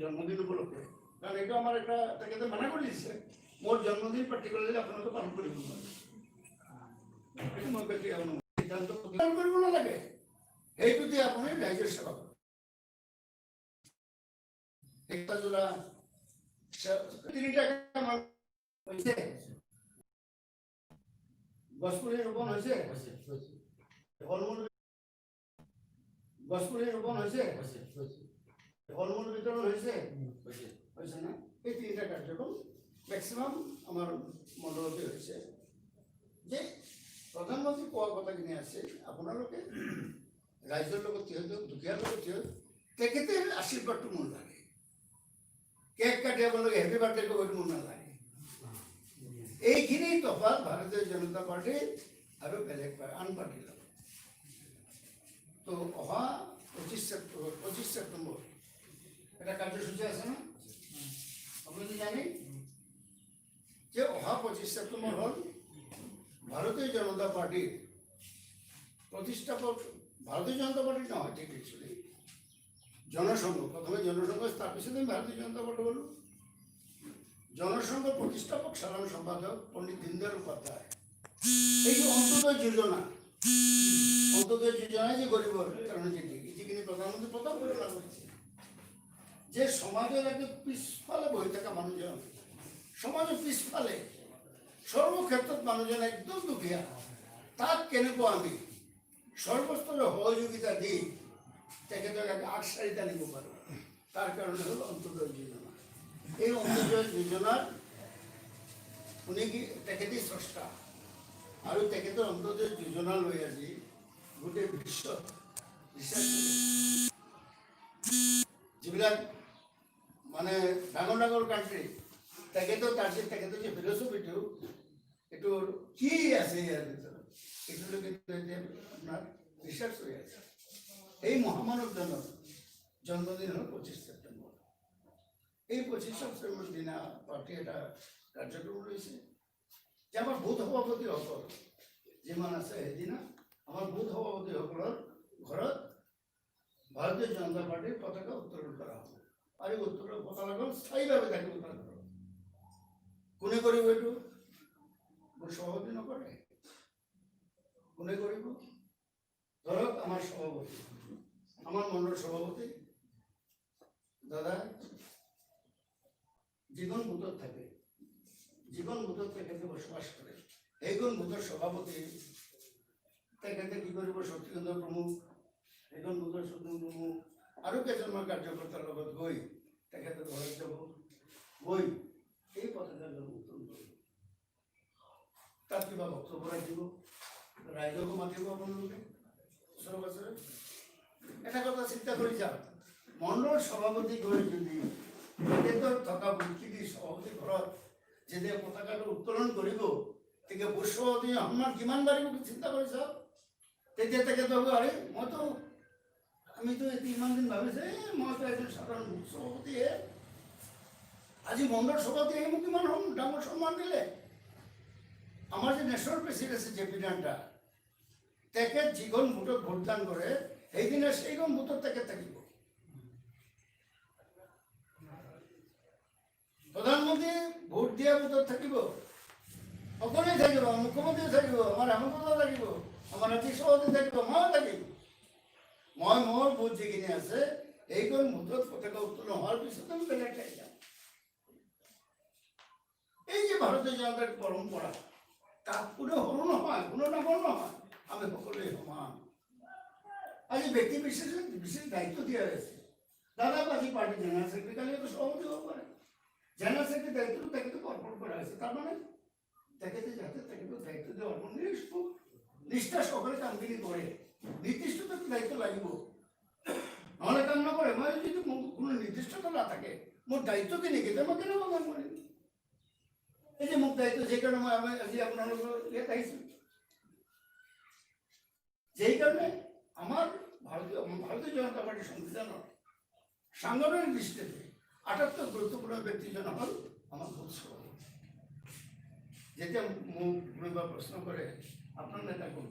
জন্মদিন উপলক্ষে, কাৰণ এটা আমাৰ একটা তাকে মানা কৰি দিছে মোৰ জন্মদিন পাৰ্টিকুলাৰলি আপোনালোকে পালন কৰিব নোৱাৰে। এইটো মই ব্যক্তিগত সিদ্ধান্ত পালন কৰিব নালাগে, সেইটোতে আপুনি ৰাইজৰ সেৱা কৰক। একটা জোড়া 3 টাকা হৈছে, গছপুলি ৰোপণ হৈছে, ফল-মূল গছপুলি ৰোপণ হৈছে, ফল-মূল বিতৰণ হৈছে না? এই 3টা কাৰ্যক্ৰম মেক্সিমাম আমাৰ মণ্ডলতে হৈছে। যে প্ৰধানমন্ত্ৰী কোৱা কথাখিনি আছে, আপোনালোকে ৰাইজৰ লগত থিয় দিয়ক, দুখীয়াৰ লগত থিয়, তেখেতে আশীৰ্বাদটো মোৰ লাগে। কেক কাটি আপোনালোকে হেপী বাৰ্থডে ক'ব মোৰ নালাগে। এইখিনি তফাৎ ভাৰতীয় জনতা পাৰ্টি আৰু বেলেগ আন পাৰ্টিৰ লগত। তো অহা 25 ছেপ্টেম্বৰ এটা কাৰ্যসূচী আছে না, আপুনি জানে যে অহা 25 ছেপ্টেম্বৰ হ'ল ভাৰতীয় জনতা পাৰ্টিৰ প্ৰতিষ্ঠাপক। ভারতীয় জনতা পার্টি নয় ঠিক অ্যাকচুয়ালি জনসংঘ, প্রথমে জনসংঘ, তার পিছনে আমি ভারতীয় জনতা পার্টি বলব। জনসংঘ প্রতিষ্ঠাপক সাধারণ সম্পাদক পণ্ডিত দীনদয়াল উপাধ্যায় এই যে অন্তোদয় যোজনা, অন্তোদয় যোজনায় যে গরিবের কারণে যেখানে প্রধানমন্ত্রী প্রথম ঘোষণা করেছে যে সমাজের একটা পিছফালে বই থাকা মানুষজন, সমাজের পিছফালে সৰ্বক্ষেত্ৰত মানুহজন একদম দুখীয়া, তাক কেনেকৈ আমি সৰ্বস্তৰে সহযোগিতা দি তেখেতক আগশাৰীত আনিব পাৰোঁ, তাৰ কাৰণে হ'ল অন্তোদয় যোজনা। এই অন্তোদয় যোজনাৰ উনি কি তেখেতেই স্ৰষ্টা, আৰু তেখেতৰ অন্তোদয় যোজনা লৈ আজি গোটেই বিশ্বত যিবিলাক মানে ডাঙৰ ডাঙৰ কাণ্ট্ৰি, তেখেতৰ তেখেতৰ যে ফিলচফিটো এইটোৰ কি আছে ইয়াৰ ভিতৰত, এইটো কিন্তু আপনার রিসার্চ হয়ে আছে। এই মহামানবজনের জন্মদিন হল 25 সেপ্টেম্বর। এই 25 সেপ্টেম্বর দিনা পার্টি এটা কার্যক্রম রয়েছে যে আমার বুথ সভাপতি সকল যিমান আছে সেইদিনা আমার বুথ সভাপতি সকলের ঘৰত ভাৰতীয় জনতা পাৰ্টিৰ পতাকা উত্তোলন কৰা হবে। আৰ এই উত্তোলন পতাকাখন স্থায়ীভাবে থাকিব। তাৰ ঘৰত কোনে কৰিব এইটো? মোৰ সভাপতি নকৰে, কোনে কৰিব? ধরক আমার সভাপতি, আমার মন্ডল সভাপতি দাদা যিখন বুথত থাকে, যিখন বুথত তেখেতে বসবাস করে, এইখন বুথৰ সভাপতি তেখেতে কি কৰিব? শক্তিকেন্দ্ৰ প্ৰমুখ, এইখন বুথৰ শক্তি প্ৰমুখ আৰু কেইজনমান কাৰ্যকৰ্তাৰ লগত গৈ তেখেতে ঘৰত যাব, গৈ এই পতাকাখন উত্তোলন কৰিব। তাত কিবা বক্তব্য ৰাখিব, ৰাইজকো মাতিব আপোনালোকে। এটা কথা চিন্তা কৰি যাওক, মণ্ডল সভাপতি গৈ যদি তেখেতৰ থকা বুটখিনি সভাপতি ঘৰত যেতিয়া পতাকাটো উত্তোলন কৰিব, তেতিয়া বুথ সভাপতি সন্মান কিমান বাঢ়িব চিন্তা কৰি চাওক। তেতিয়া তেখেতে হ'ব, আৰে আমিতো ইমান দিন ভাবিছে মইতো এজন সাধাৰণ বুথ সভাপতিহে, আজি মণ্ডল সভাপতি আহি মোক কিমান ডাঙৰ সন্মান দিলে। আমাৰ যে ন্যাশনাল প্ৰেচিডেন্ট আছে জেপি নাড্ডা, তেখেত যিখন বুথত ভোটদান কৰে সেইদিনা সেইখন বুথত তেখেত থাকিব। প্ৰধানমন্ত্ৰী ভোট দিয়া বুথত থাকিব, সকলোৱে থাকিব, মুখ্যমন্ত্ৰী থাকিব, আমাৰ হেমন্ত থাকিব, আমাৰ ৰাজ্যিক সভাপতি থাকিব, মই থাকিম। মই মোৰ বুথ যিখিনি আছে এইখন বুথত পতাকা উত্তোলন হোৱাৰ পিছত আমি বেলেগ ঠাই যাম। এই যে ভাৰতীয় জনতাৰ পৰম্পৰা, তাত কোনো সৰু নহয়, কোনো ডাঙৰ নহয়, আমি সকলোৱে সমান। আজি ব্যক্তি বিশেষ দায়িত্ব দিয়া হয়েছে। দাদা আজি পার্টি জেনারেল সেক্রেটারি, কালি সভাপতি হব পারে, জেনারেল সেক্রেটারি দায়িত্ব তেখেতক অর্পণ করা হয়েছে। তার মানে তেখেতে যাতে তেখেতক দায়িত্ব দিয়ে অর্পণ নিষ্ঠা সকলে কামগিরি করে, নির্দিষ্ট তো দায়িত্ব লাগিব, নহলে কাম নকৰে। মই যদি কোনো নিৰ্দিষ্টতা না থাকে, মোৰ দায়িত্ব কি নেকি, মই কেনেকৈ কাম কৰিম? এই যে মোক দায়িত্ব, সেইকাৰণে মই আজি আপোনালোকৰ ইয়াত আহিছোঁ। যেই কারণে আমার ভারতীয় জনতা পার্টির সংবিধানের সাংগঠনিক দৃষ্টিতে 78 গুরুত্বপূর্ণ ব্যক্তিজন হল আমার বুথ সভাপতি। যেটা মোক কোনোবা প্রশ্ন করে আপনার নেতা কোন,